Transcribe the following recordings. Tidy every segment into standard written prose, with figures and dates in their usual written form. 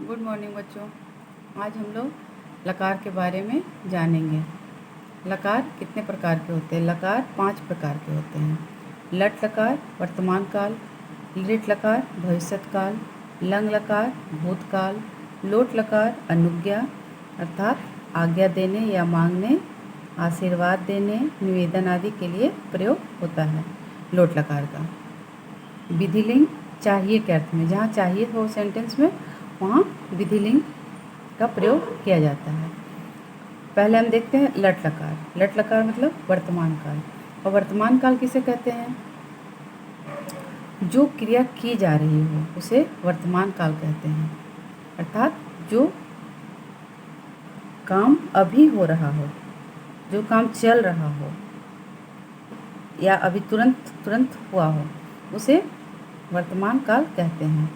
Good morning बच्चों। आज हम लोग लकार के बारे में जानेंगे। लकार कितने प्रकार के होते हैं? लकार 5 प्रकार के होते हैं। लट लकार वर्तमान काल, लिट लकार भविष्यत काल, लंग लकार भूतकाल, लोट लकार अनुज्ञा अर्थात आज्ञा देने या मांगने, आशीर्वाद देने, निवेदन आदि के लिए प्रयोग होता है लोट लकार का। विधिलिंग चाहिए के अर्थ में, जहाँ चाहिए हो सेंटेंस में वहाँ विधिलिंग का प्रयोग किया जाता है। पहले हम देखते हैं लट लकार। लट लकार मतलब वर्तमान काल। और वर्तमान काल किसे कहते हैं? जो क्रिया की जा रही हो उसे वर्तमान काल कहते हैं। अर्थात जो काम अभी हो रहा हो, जो काम चल रहा हो या अभी तुरंत हुआ हो, उसे वर्तमान काल कहते हैं।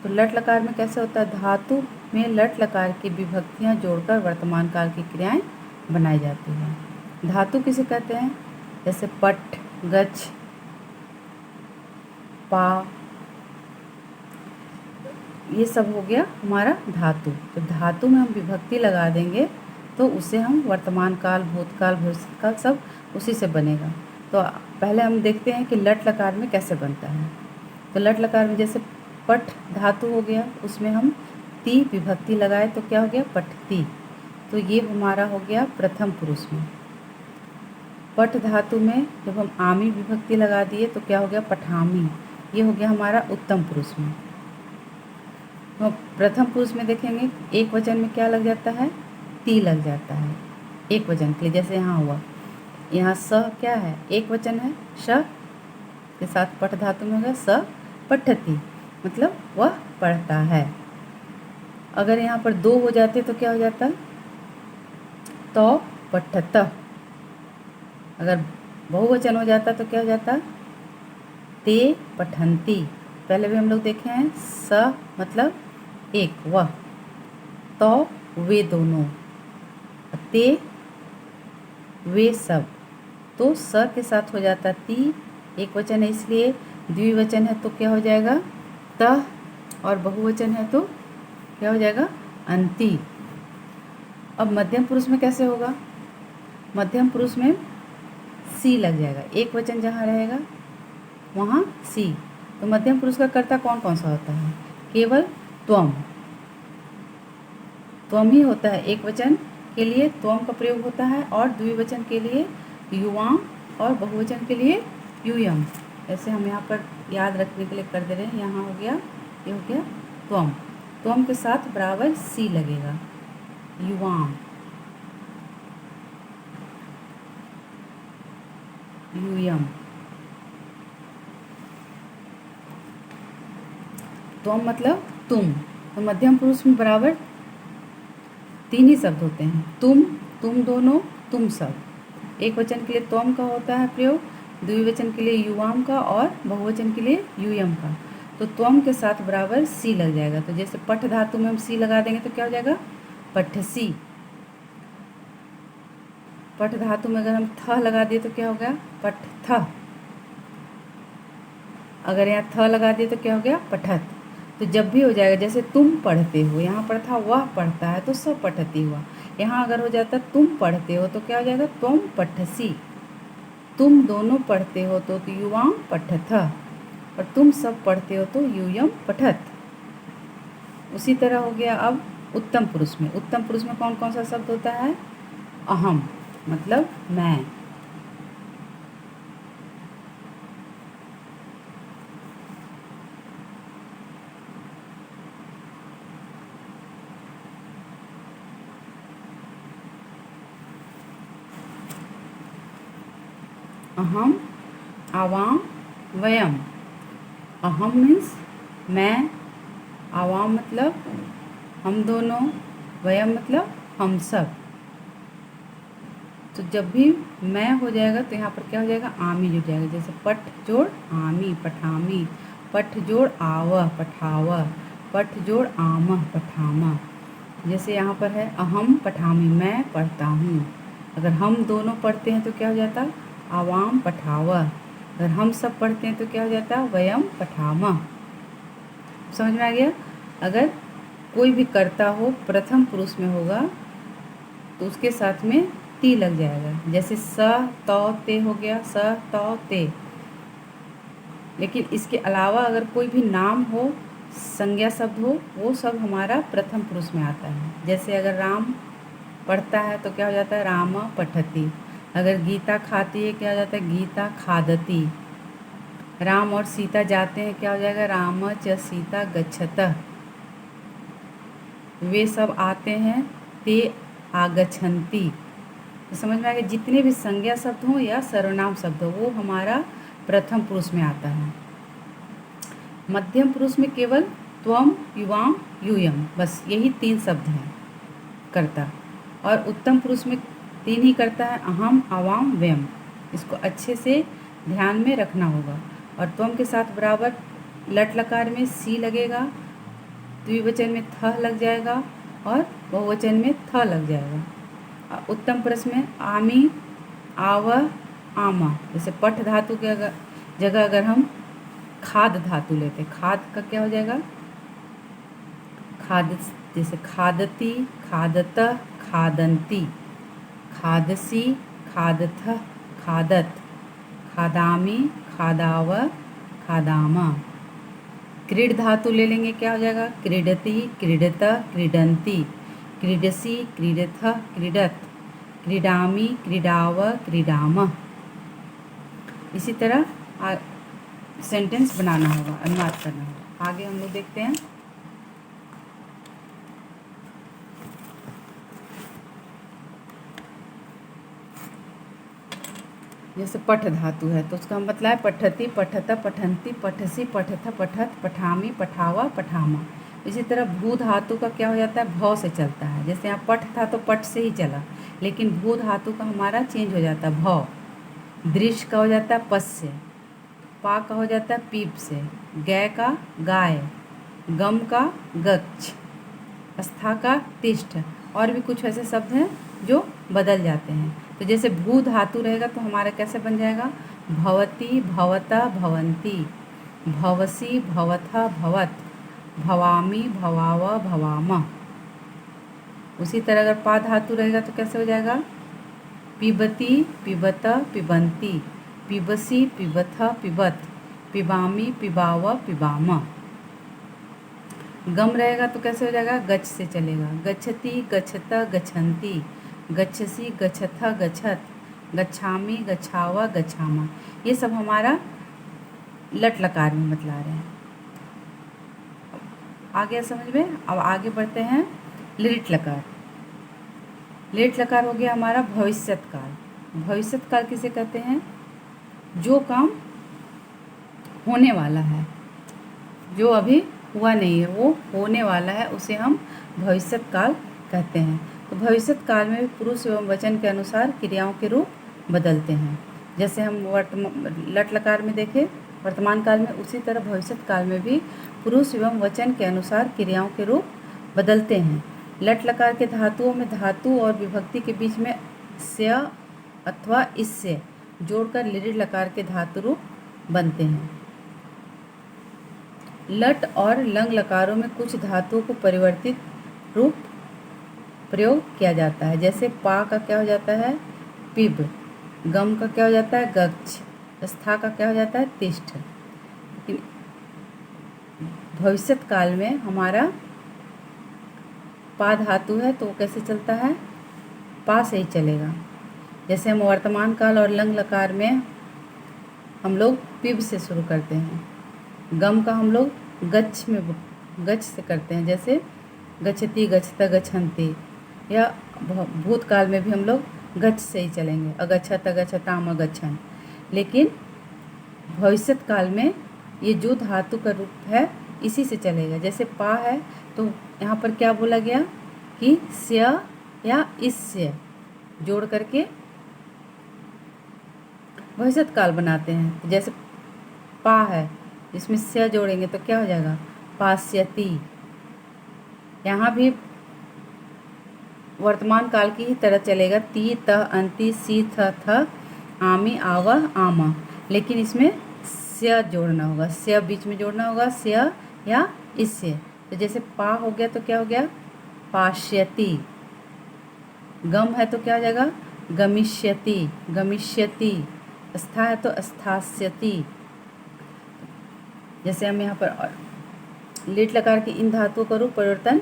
तो लट लकार में कैसे होता है? धातु में लट लकार की विभक्तियां जोड़कर वर्तमान काल की क्रियाएं बनाई जाती हैं। धातु किसे कहते हैं? जैसे पट, गच्छ, पा, ये सब हो गया हमारा धातु। तो धातु में हम विभक्ति लगा देंगे तो उसे हम वर्तमान काल, भूतकाल, भविष्य काल सब उसी से बनेगा। तो पहले हम देखते हैं कि लट लकार में कैसे बनता है। तो लट लकार में जैसे पट धातु हो गया, उसमें हम ती विभक्ति लगाए तो क्या हो गया? पठती। तो ये हमारा हो गया प्रथम पुरुष में। पट धातु में जब हम आमी विभक्ति लगा दिए तो क्या हो गया? पठामी। ये हो गया हमारा उत्तम पुरुष में। तो प्रथम पुरुष में देखेंगे एक वचन में क्या लग जाता है? ती लग जाता है एक वचन के लिए। जैसे यहाँ हुआ, यहाँ स क्या है? एक वचन है, श के साथ पट धातु में होगा स पठती, मतलब वह पढ़ता है। अगर यहाँ पर दो हो जाते तो क्या हो जाता? तो पठत। अगर बहुवचन हो जाता तो क्या हो जाता? ते पठंती। पहले भी हम लोग देखे हैं स मतलब एक, वह, तो वे दोनों, ते वे सब। तो स के साथ हो जाता ती, एक वचन है इसलिए। द्विवचन है तो क्या हो जाएगा? त, और बहुवचन है तो क्या हो जाएगा? अंति। अब मध्यम पुरुष में कैसे होगा? मध्यम पुरुष में सी लग जाएगा, एक वचन जहाँ रहेगा वहाँ सी। तो मध्यम पुरुष का कर्ता कौन कौन सा होता है? केवल त्वम, त्वम ही होता है। एक वचन के लिए त्वम का प्रयोग होता है और द्विवचन के लिए युवाम और बहुवचन के लिए यूयम। ऐसे हम यहाँ पर याद रखने के लिए कर दे रहे हैं। यहाँ हो गया, ये हो गया त्वम। त्वम के साथ बराबर सी लगेगा, युवाम, यूयम। त्वम मतलब तुम। तो मध्यम पुरुष में बराबर तीन ही शब्द होते हैं, तुम, तुम दोनों, तुम सब। एक वचन के लिए त्वम का होता है प्रयोग, द्विवचन के लिए युवाम का और बहुवचन के लिए यूयम का। तो त्वम के साथ बराबर सी लग जाएगा। तो जैसे पठ धातु में हम सी लगा देंगे तो क्या हो जाएगा? पठसी। पठ धातु में अगर हम थ लगा दिए तो क्या हो गया? पठथ। अगर यहाँ थ लगा दिए तो क्या हो गया? पठत। तो जब भी हो जाएगा, जैसे तुम पढ़ते हो, यहाँ पर था वह पढ़ता है तो सब पठती हुआ। यहाँ अगर हो जाता तुम पढ़ते हो तो क्या हो जाएगा? तुम पठसी। तुम दोनों पढ़ते हो तो युवाम पठथ, और तुम सब पढ़ते हो तो यूयम पठत। उसी तरह हो गया अब उत्तम पुरुष में। उत्तम पुरुष में कौन कौन सा शब्द होता है? अहम मतलब मैं, अहम, आवाम, वयम। अहम मीन्स मैं, आवाम मतलब हम दोनों, वयम मतलब हम सब। तो जब भी मैं हो जाएगा तो यहाँ पर क्या हो जाएगा? आमी जुड़ जाएगा। जैसे पठ जोड़ आमी, पठामी, पठ जोड़ आवह, पठावह, पठ जोड़ आमह, पठामा। जैसे यहाँ पर है अहम पठामी, मैं पढ़ता हूँ। अगर हम दोनों पढ़ते हैं तो क्या हो जाता? आवाम पठावह। अगर हम सब पढ़ते हैं तो क्या हो जाता? वयम पठामह। समझ में आ गया? अगर कोई भी कर्ता हो प्रथम पुरुष में होगा तो उसके साथ में ती लग जाएगा। जैसे स तौ ते हो गया, स तौ ते। लेकिन इसके अलावा अगर कोई भी नाम हो, संज्ञा शब्द हो, वो सब हमारा प्रथम पुरुष में आता है। जैसे अगर राम पढ़ता है तो क्या हो जाता है, राम पठति। अगर गीता खाती है क्या हो जाता है, गीता खादति। राम और सीता जाते हैं क्या हो जाएगा, राम च सीता गच्छतः। वे सब आते हैं, ते आगच्छन्ति। तो समझ में आ गया, जितने भी संज्ञा शब्द हों या सर्वनाम शब्द हो वो हमारा प्रथम पुरुष में आता है। मध्यम पुरुष में केवल त्वम, युवाम, यूयम, बस यही 3 शब्द हैं कर्ता। और उत्तम पुरुष में 3 ही करता है, अहम, आवाम, वयम। इसको अच्छे से ध्यान में रखना होगा। और त्वम के साथ बराबर लट लकार में सी लगेगा, द्विवचन में थ लग जाएगा और बहुवचन में थ लग जाएगा। उत्तम पुरुष में आमी, आव, आमा। जैसे पठ धातु के जगह अगर हम खाद धातु लेते, खाद का क्या हो जाएगा, खाद। जैसे खादती, खादत, खादंती, खादसी, खादथ, खादत, खादामी, खादाव, खादामा। क्रीड धातु ले लेंगे क्या हो जाएगा, क्रीडति, क्रीडत, क्रीडंती, क्रीडसी, क्रीडथ, क्रीडत, क्रीडामी, क्रीडाव, क्रीडाम। इसी तरह सेंटेंस बनाना होगा, अनुवाद करना होगा। आगे हम लोग देखते हैं। जैसे पठ धातु है तो उसका मतलब है पठति, पठत, पठंती, पठसी, पठथ, पठत, पठामी, पठावा, पठामा। इसी तरह भू धातु का क्या हो जाता है, भौ से चलता है। जैसे यहाँ पठ था तो पठ से ही चला, लेकिन भू धातु का हमारा चेंज हो जाता है, भौ। दृश्य का हो जाता है पस से, पा का हो जाता है पीप से, गै का गाय, गम का गच्छ, स्था का तिष्ठ। और भी कुछ ऐसे शब्द हैं जो बदल जाते हैं। तो जैसे भू धातु रहेगा तो हमारा कैसे बन जाएगा, भवती, भवता, भवंती, भवसी, भवथा, भवत, भवामी, भवावा, भवामा। उसी तरह अगर पा धातु रहेगा तो कैसे हो जाएगा, पिबती, पिबत, पिबंती, पिबसी, पिबथ, पिबत, पिबामी, पिबावा, पिबामा। गम रहेगा तो कैसे हो जाएगा, गच्छ से चलेगा, गच्छति, गच्छता, गच्छन्ति, गच्छसी, गच्छथा, गच्छत, गच्छामी, गच्छावा, गच्छामा। ये सब हमारा लट लकार में बतला रहे हैं। आगे समझ में। अब आगे बढ़ते हैं, लिट लकार। लिट लकार हो गया हमारा भविष्यत काल। भविष्यत काल किसे कहते हैं, जो काम होने वाला है, जो अभी हुआ नहीं है वो होने वाला है, उसे हम भविष्यत काल कहते हैं। तो भविष्यत काल में पुरुष एवं वचन के अनुसार क्रियाओं के रूप बदलते हैं। जैसे हम लट लकार में देखें वर्तमान काल में, उसी तरह भविष्यत काल में भी पुरुष एवं वचन के अनुसार क्रियाओं के रूप बदलते हैं। लट लकार के धातुओं में धातु और विभक्ति के बीच में स्य अथवा इससे जोड़कर लिट लकार के धातु रूप बनते हैं। लट और लंग लकारों में कुछ धातुओं को परिवर्तित रूप प्रयोग किया जाता है। जैसे पा का क्या हो जाता है, पिब, गम का क्या हो जाता है, गच्छ, स्था का क्या हो जाता है, तिष्ठ। भविष्यत काल में हमारा पा धातु है तो वो कैसे चलता है, पा से ही चलेगा। जैसे हम वर्तमान काल और लंग लकार में हम लोग पिब से शुरू करते हैं, गम का हम लोग गच्छ में गच्छ से करते हैं, जैसे गच्छति, गच्छता, गच्छन्ति। या भूतकाल में भी हम लोग गच्छ से ही चलेंगे, अगच्छत, अगच्छताम, अगच्छन। लेकिन भविष्यत काल में ये जो धातु का रूप है इसी से चलेगा। जैसे पा है तो यहाँ पर क्या बोला गया कि स्य या इससे जोड़ करके भविष्यत काल बनाते हैं। जैसे पा है इसमें स्य जोड़ेंगे तो क्या हो जाएगा, पास्यति। यहाँ भी वर्तमान काल की ही तरह चलेगा, ती, त, अंति, सी, थ, थ, आमी, आवह, आमा। लेकिन इसमें स्य जोड़ना होगा, स्य बीच में जोड़ना होगा, स्य या इससे। तो जैसे पा हो गया तो क्या हो गया, पाश्यति। गम है तो क्या हो जाएगा, गमिष्यति, गमिष्यति। स्था है तो स्थास्यति। जैसे हम यहाँ पर लेट लगा के इन धातुओं का रूप परिवर्तन,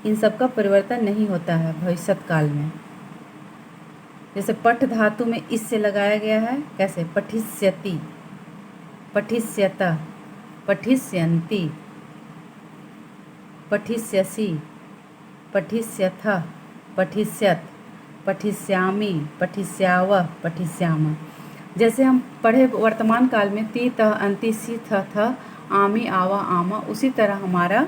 इन सब का परिवर्तन नहीं होता है भविष्यत काल में। जैसे पठ धातु में इस से लगाया गया है, कैसे, पठिष्यति, पठिष्यत, पठिष्यन्ति, पठिष्यसि, पठिष्यथ, पठिष्यत, पठिष्यामि, पठिष्यावः, पठिष्यामः। जैसे हम पढ़े वर्तमान काल में ती तह अंति सी थ थ आमी आवा आमा, उसी तरह हमारा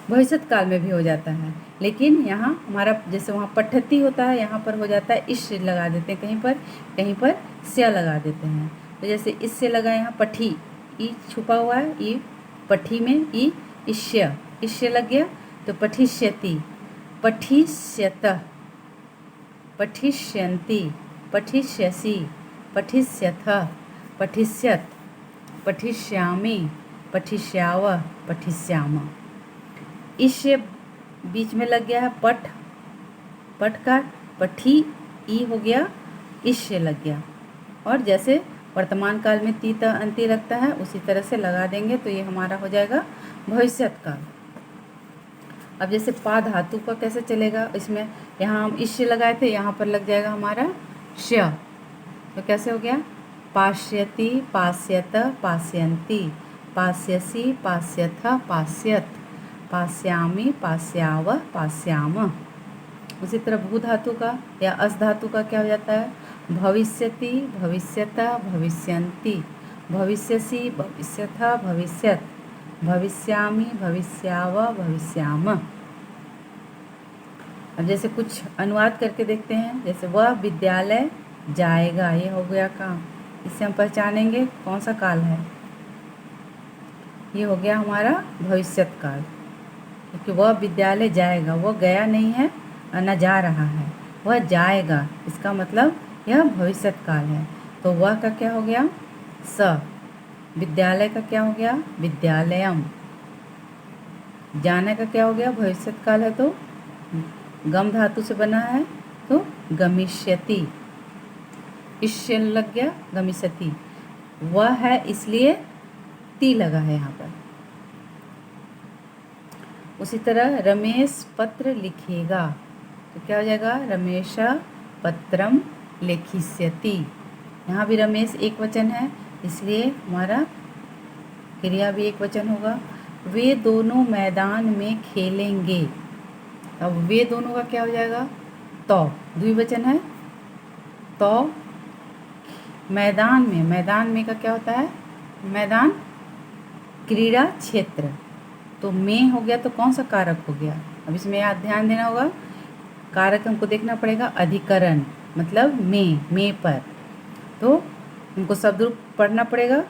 भविष्यत काल में भी हो जाता है। लेकिन यहाँ हमारा जैसे वहाँ पठती होता है, यहाँ पर हो जाता है इश लगा देते हैं, कहीं पर स्या लगा देते हैं। तो जैसे इससे लगा यहाँ पठी, ई छुपा हुआ है, ई पठी में ई इश्य लग गया तो पठिष्यति, पठिष्यत, पठिष्यन्ति, पठिष्यसि, पठिष्यथ, पठिष्यत, पठिष्यामि, पठिष्यावः, पठिष्यामः। इश्य बीच में लग गया है पठ, पठ का पठी ई हो गया, इश्य लग गया। और जैसे वर्तमान काल में ती त अंति लगता है उसी तरह से लगा देंगे तो ये हमारा हो जाएगा भविष्यत काल। अब जैसे पा धातु का कैसे चलेगा, इसमें यहाँ हम इश्य लगाए थे, यहाँ पर लग जाएगा हमारा श। तो कैसे हो गया, पाश्यति, पास्यत, पास्यन्ति, पास्यसि, पास्यथ, पास्यत, पास्यामि, पास्यावः, पास्यामः। उसी तरह भू धातु का या अस धातु का क्या हो जाता है, भविष्यति, भविष्यत, भविष्यन्ति, भविष्यसि, भविष्यथ, भविष्यत, भविष्यामि, भविष्यावः, भविष्यामः। अब जैसे कुछ अनुवाद करके देखते हैं। जैसे वह विद्यालय जाएगा, ये हो गया काम। इससे हम पहचानेंगे कौन सा काल है। ये हो गया हमारा भविष्यत काल, क्योंकि वह विद्यालय जाएगा, वह गया नहीं है न जा रहा है, वह जाएगा, इसका मतलब यह भविष्यत काल है। तो वह का क्या हो गया, स। विद्यालय का क्या हो गया, विद्यालयम। जाने का क्या हो गया, भविष्यत काल है तो गम धातु से बना है तो गमिष्यति। इश्य लग गया, गमिष्यति। वह है इसलिए ती लगा है यहाँ पर। उसी तरह रमेश पत्र लिखेगा तो क्या हो जाएगा, रमेश पत्रम लेखिष्यति। यहाँ भी रमेश एक वचन है इसलिए हमारा क्रिया भी एक वचन होगा। वे दोनों मैदान में खेलेंगे। अब वे दोनों का क्या हो जाएगा, तो द्विवचन है तो मैदान में, मैदान में का क्या होता है, मैदान क्रीड़ा क्षेत्र। तो में हो गया तो कौन सा कारक हो गया, अब इसमें याद ध्यान देना होगा। कारक हमको देखना पड़ेगा अधिकरण, मतलब में पर। तो हमको शब्द रूप पढ़ना पड़ेगा।